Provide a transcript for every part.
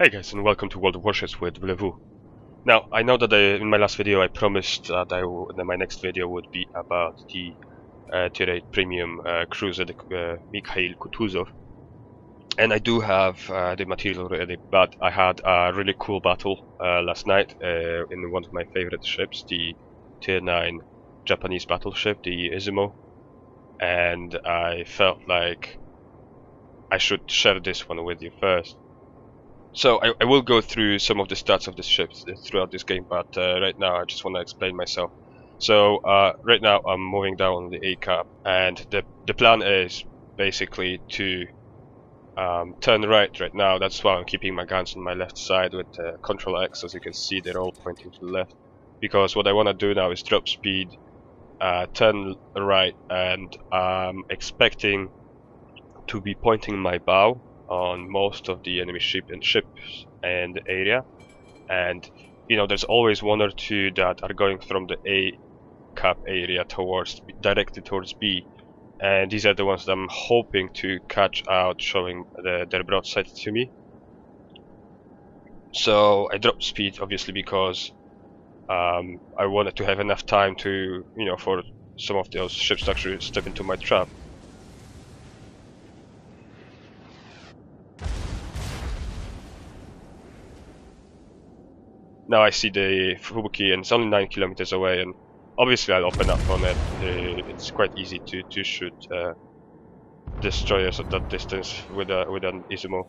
Hey guys, and welcome to World of Warships with Voulez-Vous. Now, I know that in my last video I promised that that my next video would be about the Tier 8 Premium cruiser, the Mikhail Kutuzov. And I do have the material already, but I had a really cool battle last night in one of my favorite ships, the Tier 9 Japanese battleship, the Izumo. And I felt like I should share this one with you first. So I will go through some of the stats of this ship throughout this game, but right now I just want to explain myself. So right now I'm moving down the A cap, and the plan is basically to turn right now. That's why I'm keeping my guns on my left side with Control X. As you can see, they're all pointing to the left, because what I want to do now is drop speed, turn right, and I'm expecting to be pointing my bow on most of the enemy ships and area, and you know there's always one or two that are going from the A cap area directly towards B, and these are the ones that I'm hoping to catch out, showing their broadside to me. So I dropped speed obviously because I wanted to have enough time to, you know, for some of those ships to actually step into my trap. Now I see the Fubuki, and it's only 9 kilometers away, and obviously I'll open up on it. It's quite easy to shoot destroyers at that distance with an Izumo.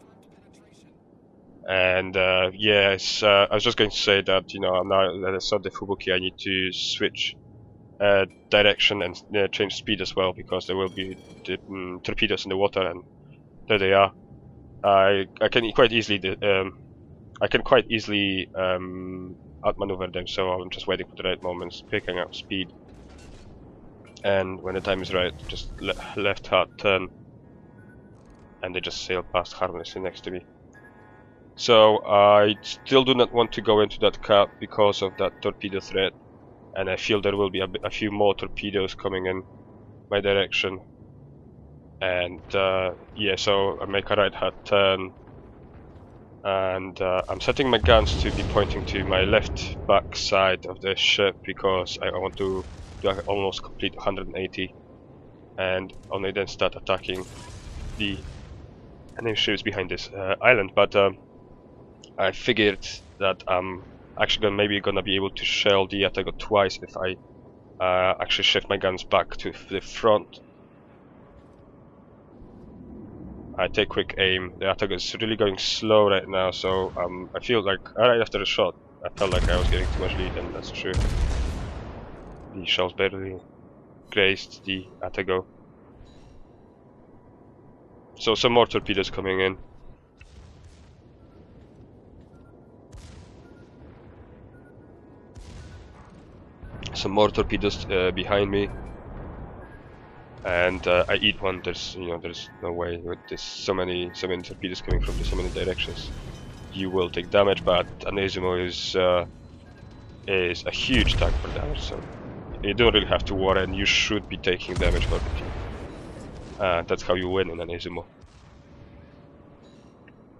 And yes, I was just going to say that, you know, now that I saw the Fubuki, I need to switch direction and change speed as well, because there will be the torpedoes in the water, and there they are. I can quite easily outmaneuver them, so I'm just waiting for the right moments, picking up speed, and when the time is right, just left hard turn, and they just sail past harmlessly next to me. So I still do not want to go into that cap because of that torpedo threat, and I feel there will be a few more torpedoes coming in my direction. And yeah, so I make a right hard turn, and I'm setting my guns to be pointing to my left back side of the ship, because I want to do almost complete 180 and only then start attacking the enemy ships behind this island. But I figured that I'm actually maybe gonna be able to shell the Atago twice if I actually shift my guns back to the front. I take quick aim. The Atago is really going slow right now, so I feel like right after the shot I felt like I was getting too much lead, and that's true. The shells barely grazed the Atago. So some more torpedoes coming in. Some more torpedoes behind me, and I eat one. There's no way with this so many torpedoes coming from so many directions. You will take damage, but an Izumo is a huge tank for damage, so you don't really have to worry, and you should be taking damage for it. That's how you win in an Izumo.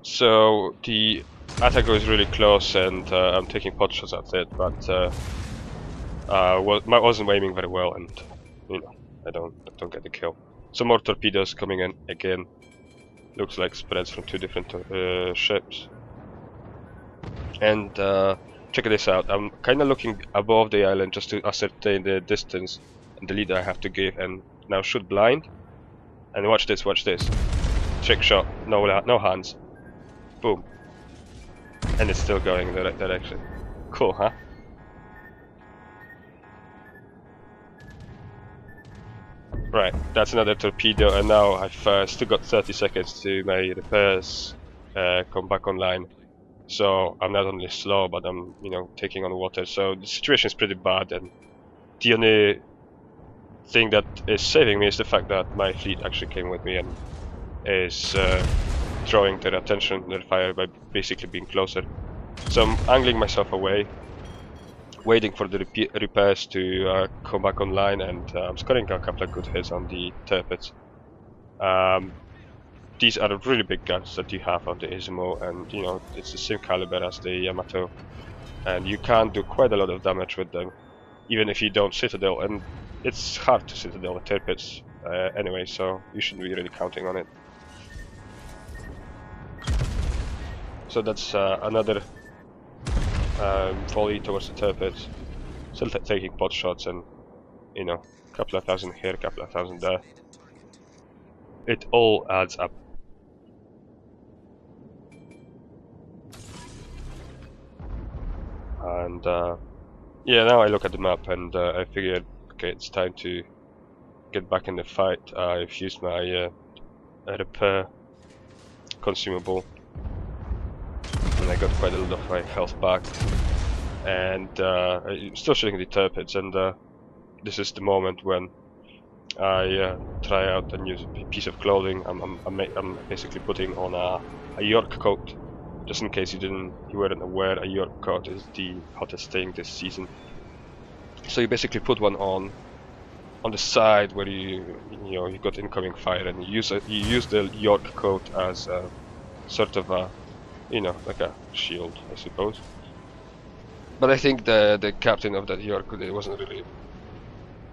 So the Atago is really close, and I'm taking pot shots at it, but I wasn't aiming very well, and you know, I don't get the kill. Some more torpedoes coming in again. Looks like spreads from two different ships. And check this out. I'm kind of looking above the island just to ascertain the distance and the lead I have to give, and now shoot blind. And watch this. Trick shot. No hands. Boom. And it's still going in the right direction. Cool, huh? Right, that's another torpedo, and now I've still got 30 seconds to my repairs come back online. So I'm not only slow, but I'm, you know, taking on water. So the situation is pretty bad, and the only thing that is saving me is the fact that my fleet actually came with me and is drawing their attention, their fire, by basically being closer. So I'm angling myself away, waiting for the repairs to come back online, and I'm scoring a couple of good hits on the torpedoes. The these are really big guns that you have on the Izumo, and you know, it's the same caliber as the Yamato, and you can do quite a lot of damage with them, even if you don't citadel, and it's hard to citadel with torpedoes anyway, so you shouldn't be really counting on it. So that's another volley towards the torpedoes, still taking pot shots, and you know, a couple of thousand here, a couple of thousand there. It all adds up. And yeah, now I look at the map and I figured, okay, it's time to get back in the fight. I've used my repair consumable, and I got quite a lot of my health back. And I'm still shooting the torpedoes, and this is the moment when I try out a new piece of clothing. I'm basically putting on a York coat. Just in case you weren't aware, a York coat is the hottest thing this season. So you basically put one on the side where you got incoming fire, and you use the York coat as a sort of a, like a shield, I suppose. But I think the captain of that York wasn't really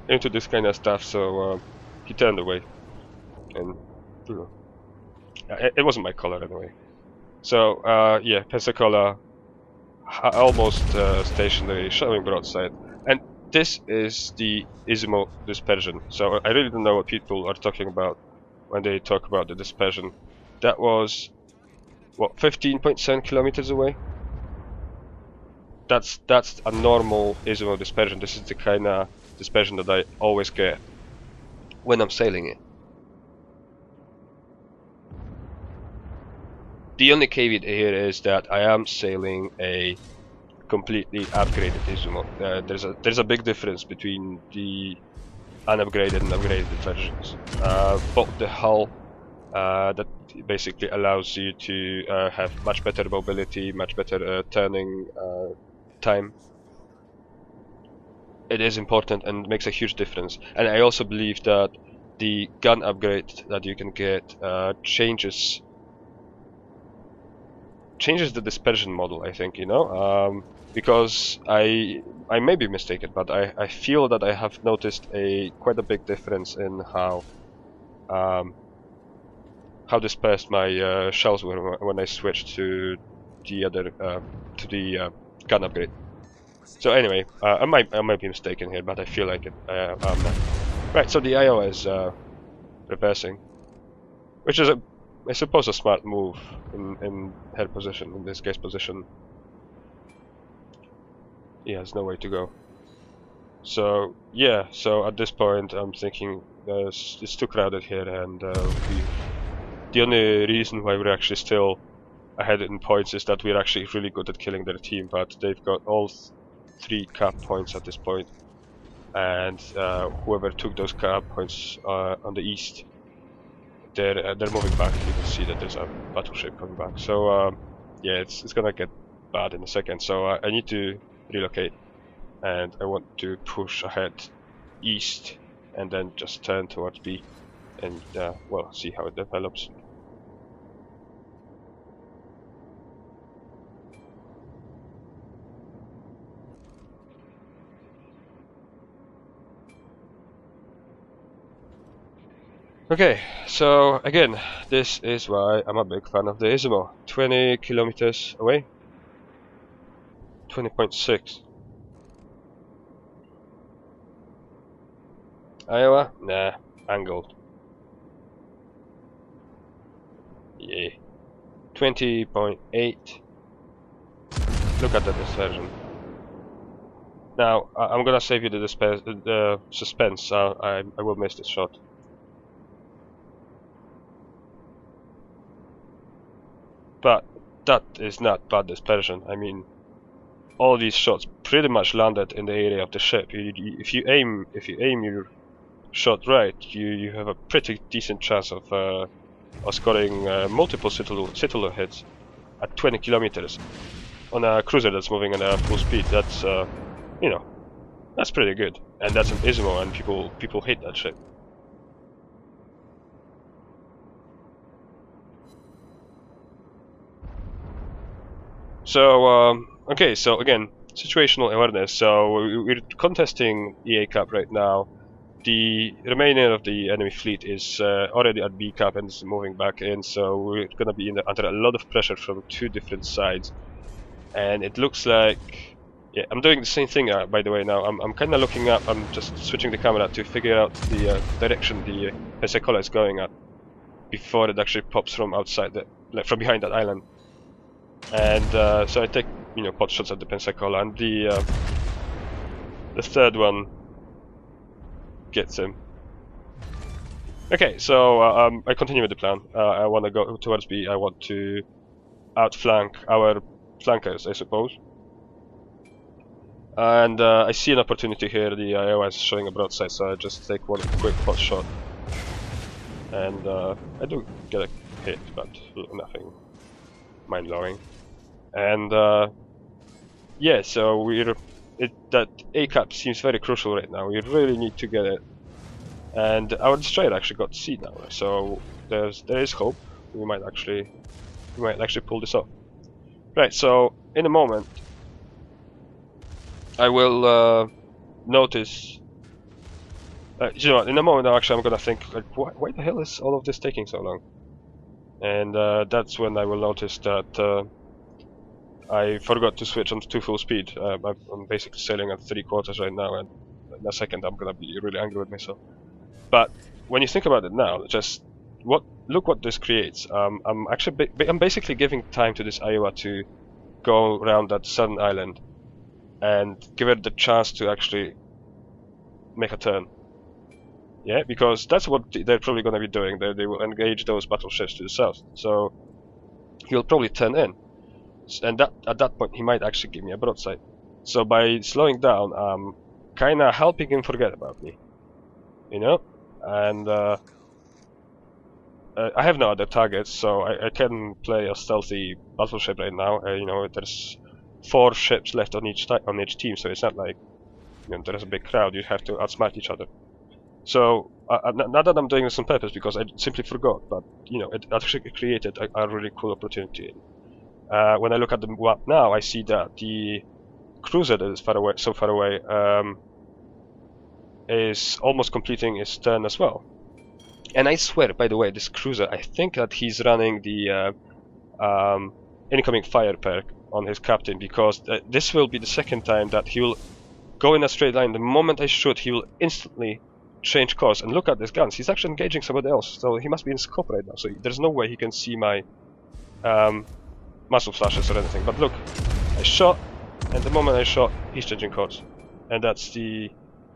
into this kind of stuff, so he turned away, and it wasn't my color anyway. So yeah, Pensacola almost stationary, showing broadside, and this is the Izumo dispersion. So I really don't know what people are talking about when they talk about the dispersion. That was what, 15.7 kilometers away. That's a normal Izumo dispersion. This is the kind of dispersion that I always get when I'm sailing it. The only caveat here is that I am sailing a completely upgraded Izumo. There's a big difference between the unupgraded and upgraded versions. Both the hull that basically allows you to have much better mobility, much better turning time. It is important and makes a huge difference. And I also believe that the gun upgrade that you can get changes the dispersion model, I think, because I may be mistaken, but I feel that I have noticed quite a big difference in how dispersed my shells were when I switched to the other gun upgrade. So anyway, I might be mistaken here, but I feel like it. I'm not. Right, so the Iowa is reversing, which is I suppose a smart move in her position, in this guy's position. He has no way to go. So yeah, so at this point I'm thinking it's too crowded here, and the only reason why we're actually still ahead in points is that we're actually really good at killing their team, but they've got all 3 cap points at this point, and whoever took those cap points on the east, they're moving back. You can see that there's a battleship coming back. So yeah, it's gonna get bad in a second. So I need to relocate, and I want to push ahead east, and then just turn towards B, and well, see how it develops. Okay, so again, this is why I'm a big fan of the Izumo. 20 kilometers away. 20.6. Iowa? Nah, angled. Yeah. 20.8. Look at the dispersion. Now, I'm gonna save you the suspense. I will miss this shot. But that is not bad dispersion. I mean, all these shots pretty much landed in the area of the ship. If you aim your shot right, you have a pretty decent chance of scoring multiple citadel hits at 20 kilometers on a cruiser that's moving at full speed. That's that's pretty good, and that's an Izumo, and people hate that ship. Okay, so again, situational awareness. So we're contesting EA Cup right now. The remainder of the enemy fleet is already at B Cup and is moving back in, so we're gonna be under a lot of pressure from two different sides. And it looks like, yeah, I'm doing the same thing by the way now. I'm kind of looking up. I'm just switching the camera to figure out the direction the Pensacola is going at before it actually pops from outside like from behind that island. And so I take pot shots at the Pensacola, and the third one gets him. Okay, so I continue with the plan. I want to go towards B. I want to outflank our flankers, I suppose. And I see an opportunity here. The IO is showing a broadside, so I just take one quick pot shot. And I do get a hit, but nothing mind-blowing. And yeah, so that A cap seems very crucial right now. We really need to get it. And our destroyer actually got C now, so there is hope. We might actually pull this off. Right. So in a moment, I will notice. You know what? In a moment, actually, I'm gonna think like, why the hell is all of this taking so long? And that's when I will notice that I forgot to switch on to full speed. I'm basically sailing at 3/4 right now, and in a second I'm gonna be really angry with myself. But when you think about it now, just look what this creates. I'm basically giving time to this Iowa to go around that southern island and give it the chance to actually make a turn. Yeah, because that's what they're probably going to be doing. They will engage those battleships to the south. So he'll probably turn in, and at that point he might actually give me a broadside. So by slowing down, I'm kind of helping him forget about me, you know. And I have no other targets, so I can play a stealthy battleship right now. You know, there's 4 ships left on each team, so it's not like there's a big crowd. You have to outsmart each other. So not that I'm doing this on purpose, because I simply forgot, but it actually created a really cool opportunity. When I look at the map now, I see that the cruiser that is so far away, is almost completing its turn as well. And I swear, by the way, this cruiser, I think that he's running the incoming fire perk on his captain, because this will be the second time that he will go in a straight line. The moment I shoot, he will instantly change course. And look at his guns, he's actually engaging somebody else, so he must be in scope right now, so there's no way he can see my muzzle flashes or anything. But look, I shot, and the moment I shot, he's changing course. And that's the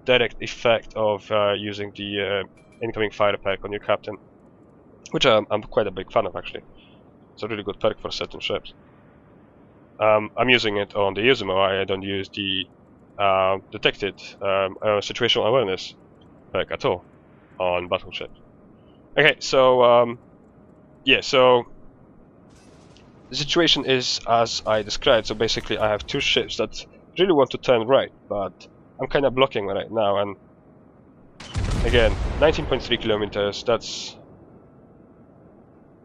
direct effect of using the incoming fire perk on your captain, which I'm quite a big fan of, actually. It's a really good perk for certain ships. I'm using it on the Izumo. I don't use the detected situational awareness perk at all on battleships. Okay, so yeah, so the situation is as I described. So basically, I have 2 ships that really want to turn right, but I'm kind of blocking right now. And again, 19.3 kilometers. That's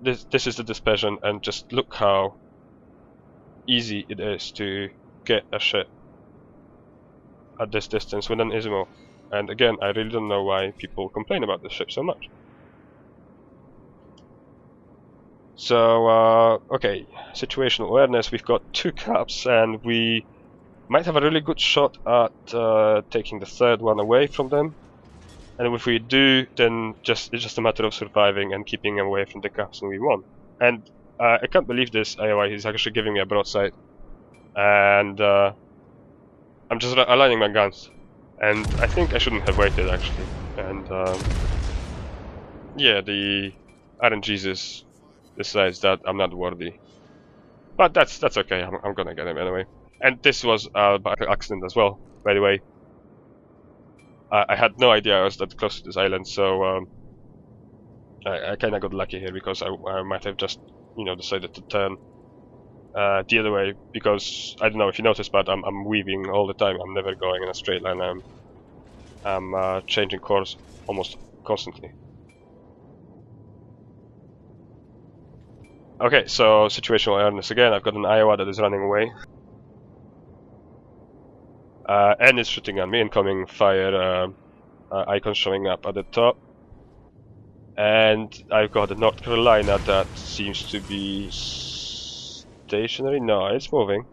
this is the dispersion, and just look how easy it is to get a ship at this distance with an Izumo. And again, I really don't know why people complain about this ship so much. So okay, situational awareness. We've got 2 caps, and we might have a really good shot at taking the 3rd one away from them. And if we do, then it's just a matter of surviving and keeping them away from the caps, and we won. And I can't believe this AOI, he's actually giving me a broadside. And I'm just aligning my guns. And I think I shouldn't have waited, actually. And yeah, the RNGesus decides that I'm not worthy. But that's okay, I'm gonna get him anyway. And this was by accident as well, by the way. I had no idea I was that close to this island, so I kind of got lucky here, because I might have just, decided to turn the other way, because I don't know if you noticed, but I'm weaving all the time. I'm never going in a straight line. I'm changing course almost constantly. Okay, so situational awareness again. I've got an Iowa that is running away. And it's shooting at me. Incoming fire icon showing up at the top. And I've got a North Carolina that seems to be stationary. No, it's moving.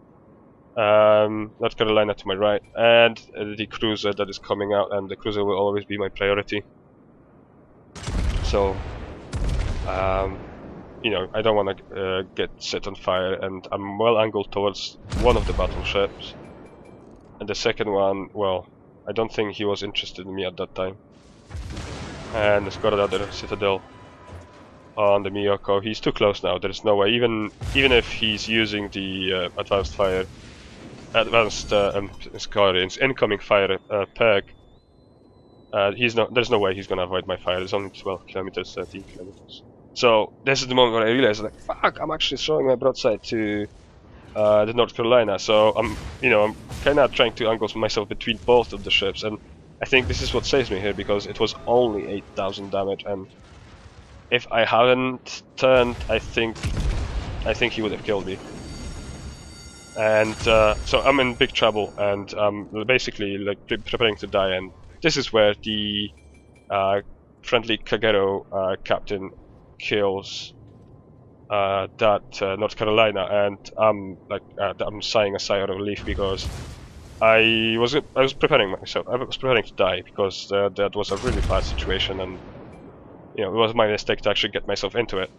North Carolina to my right, and the cruiser that is coming out, and the cruiser will always be my priority. So, you know, I don't want to get set on fire, and I'm well angled towards one of the battleships. And the second one, well, I don't think he was interested in me at that time. And it's got another citadel on the Miyako. He's too close now. There's no way. Even if he's using the advanced incoming fire perk, there's no way he's gonna avoid my fire. It's only 12 kilometers, 13 kilometers. So this is the moment where I realized, like, fuck, I'm actually throwing my broadside to the North Carolina. So I'm kind of trying to angle myself between both of the ships, and I think this is what saves me here, because it was only 8,000 damage, and if I hadn't turned, I think he would have killed me. And so I'm in big trouble, and I'm basically like preparing to die. And this is where the friendly Kagero captain kills that North Carolina, and I'm sighing a sigh of relief, because I was preparing myself. I was preparing to die, because that was a really bad situation, and you know, it was my mistake to actually get myself into it.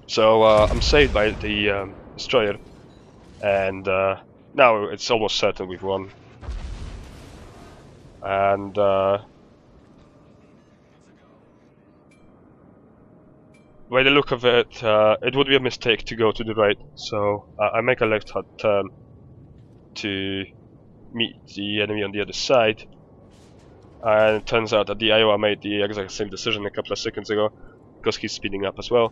So I'm saved by the destroyer, and now it's almost certain we've won. And by the look of it, it would be a mistake to go to the right, so I make a left-hand turn to meet the enemy on the other side. And it turns out that the Iowa made the exact same decision a couple of seconds ago, because he's speeding up as well.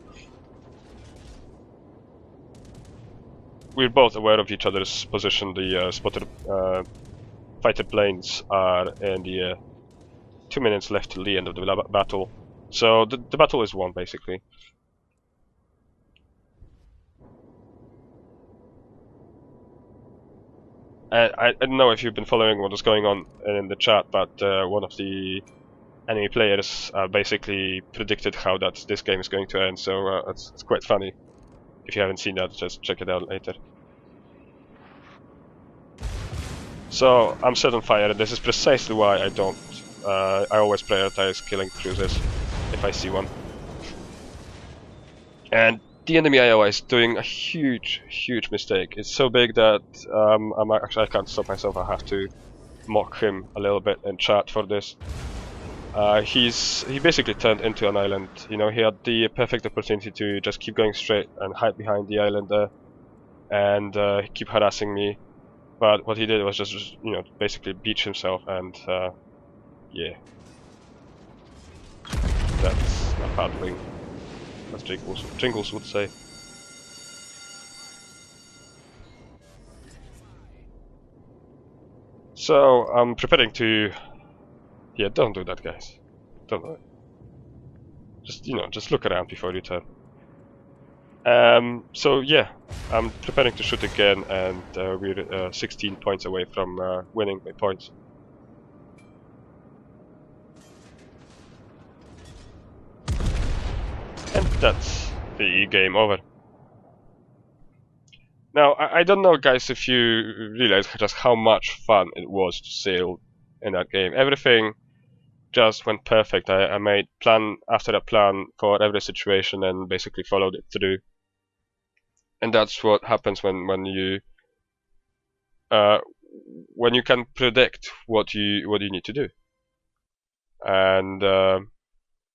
We're both aware of each other's position. The spotted fighter planes are in the 2 minutes left till the end of the battle. So the battle is won, basically. I don't know if you've been following what was going on in the chat, but one of the enemy players basically predicted how this game is going to end, so it's quite funny. If you haven't seen that, just check it out later. So I'm set on fire, and this is precisely why I don't. I always prioritize killing cruisers if I see one. And the enemy Iowa is doing a huge mistake. It's so big that I can't stop myself. I have to mock him a little bit in chat for this. He basically turned into an island. You know, he had the perfect opportunity to just keep going straight and hide behind the island there, and keep harassing me. But what he did was just you know, basically beach himself, and yeah, that's a bad thing, as Jingles would say. So I'm preparing to. Yeah, don't do that, guys. Don't do it. Just look around before you turn. So yeah, I'm preparing to shoot again, and we're 16 points away from winning by points. And that's the game over. Now, I don't know, guys, if you realize just how much fun it was to sail in that game. Everything just went perfect. I made plan after a plan for every situation and basically followed it through. And that's what happens when you can predict what you need to do, and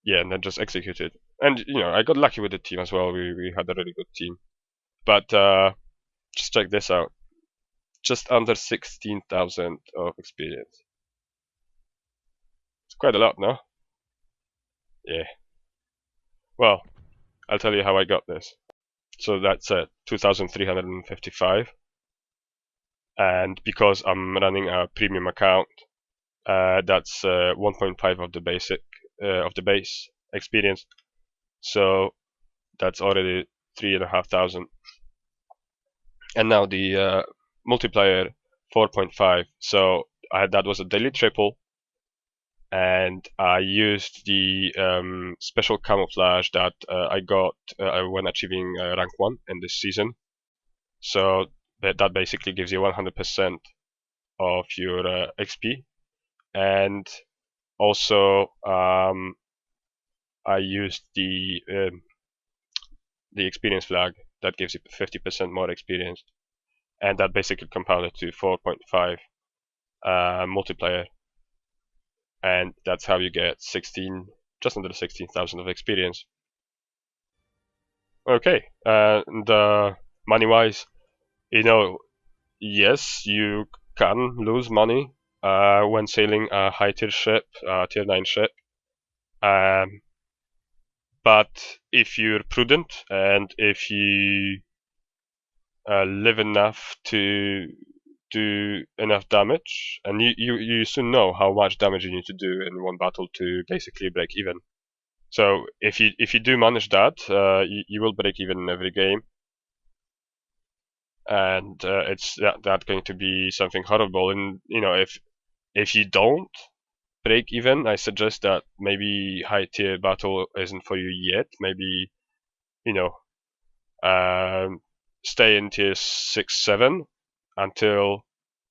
yeah, and then just execute it. And you know, I got lucky with the team as well. We had a really good team, but just check this out. Just under 16,000 of experience. It's quite a lot, no? Yeah. Well, I'll tell you how I got this. So that's 2,355. And because I'm running a premium account, that's 1.5 of the base experience. So that's already 3,500. And now the multiplier 4.5. So that was a daily triple, and I used the special camouflage that I got when achieving rank 1 in this season. So that basically gives you 100% of your XP, and also I used the experience flag that gives you 50% more experience, and that basically compounded to 4.5 multiplier, and that's how you get 16, just under 16,000 of experience. Okay, and money-wise, yes, you can lose money when sailing a high-tier ship, tier 9 ship. But if you're prudent and if you live enough to do enough damage, and you soon know how much damage you need to do in one battle to basically break even. So if you do manage that, you will break even in every game, and it's that going to be something horrible. And if you don't break even, I suggest that maybe high tier battle isn't for you yet. Maybe stay in tier 6-7 until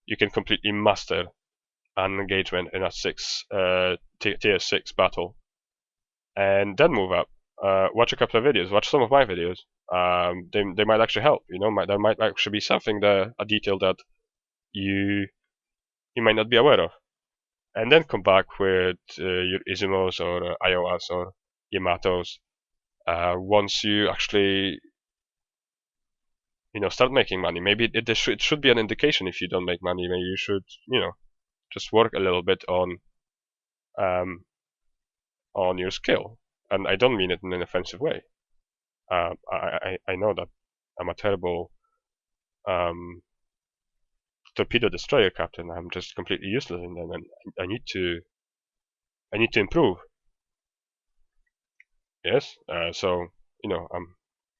you can completely master an engagement in a tier 6 battle, and then move up. Watch a couple of videos. Watch some of my videos. They might actually help. There might actually be something there, a detail that you might not be aware of, and then come back with your Izumos or Iowas or Yamatos. Once you actually start making money. Maybe it should be an indication. If you don't make money, maybe you should just work a little bit on your skill. And I don't mean it in an offensive way. I know that I'm a terrible torpedo destroyer captain. I'm just completely useless in them, and I need to improve. Yes. So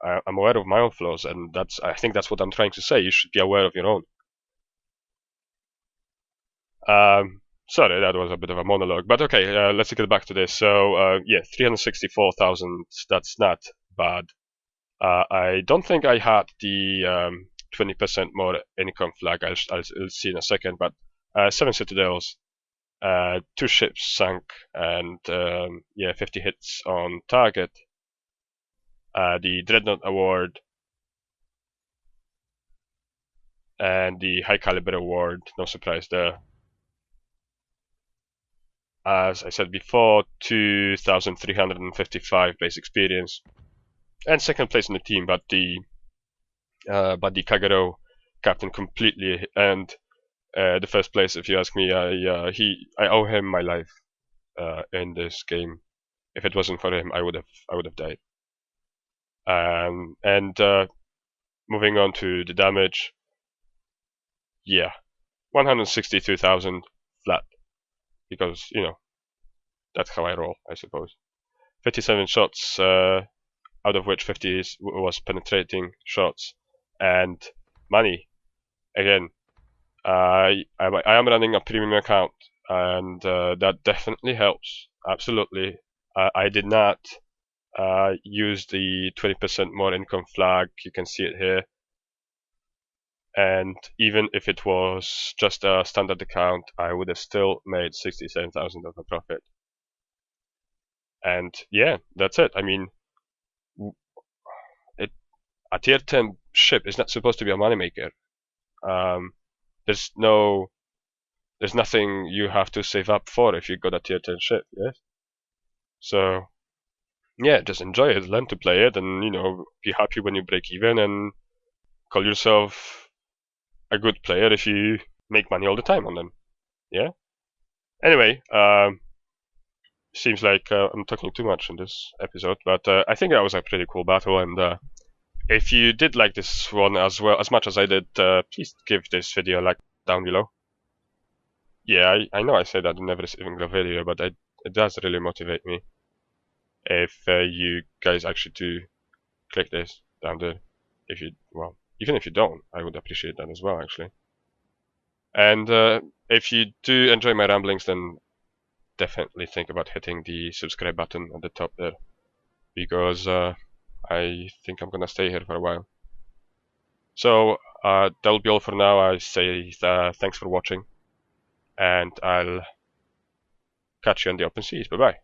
I'm aware of my own flaws, and I think that's what I'm trying to say. You should be aware of your own. Sorry, that was a bit of a monologue, but okay, let's get back to this. So, yeah, 364,000, that's not bad. I don't think I had the 20% more income flag, I'll see in a second, but 7 citadels, 2 ships sunk, and yeah, 50 hits on target. The Dreadnought Award, and the High Caliber Award, no surprise there. As I said before, 2,355 base experience, and second place in the team, but the Kagero captain completely, and the first place, if you ask me. I owe him my life in this game. If it wasn't for him, I would have died. And moving on to the damage, yeah, 162,000 flat, because that's how I roll, I suppose. 57 shots, out of which 50 was penetrating shots, and money. Again, I am running a premium account, and that definitely helps. Absolutely. I did not use the 20% more income flag. You can see it here. And even if it was just a standard account, I would have still made 67,000 of a profit. And yeah, that's it. I mean, a tier 10 ship is not supposed to be a moneymaker. There's nothing you have to save up for if you got a tier 10 ship, yes? So yeah, just enjoy it, learn to play it, and be happy when you break even, and call yourself a good player if you make money all the time on them. Yeah. Anyway, seems like I'm talking too much in this episode, but I think that was a pretty cool battle, and if you did like this one as much as I did, please give this video a like down below. Yeah, I know I said that in every single video, but it does really motivate me if you guys actually do click this. down there. If you, well, even if you don't, I would appreciate that as well, actually. And if you do enjoy my ramblings, then definitely think about hitting the subscribe button at the top there, because I think I'm gonna stay here for a while. So that'll be all for now. I say thanks for watching, and I'll catch you on the open seas. Bye bye.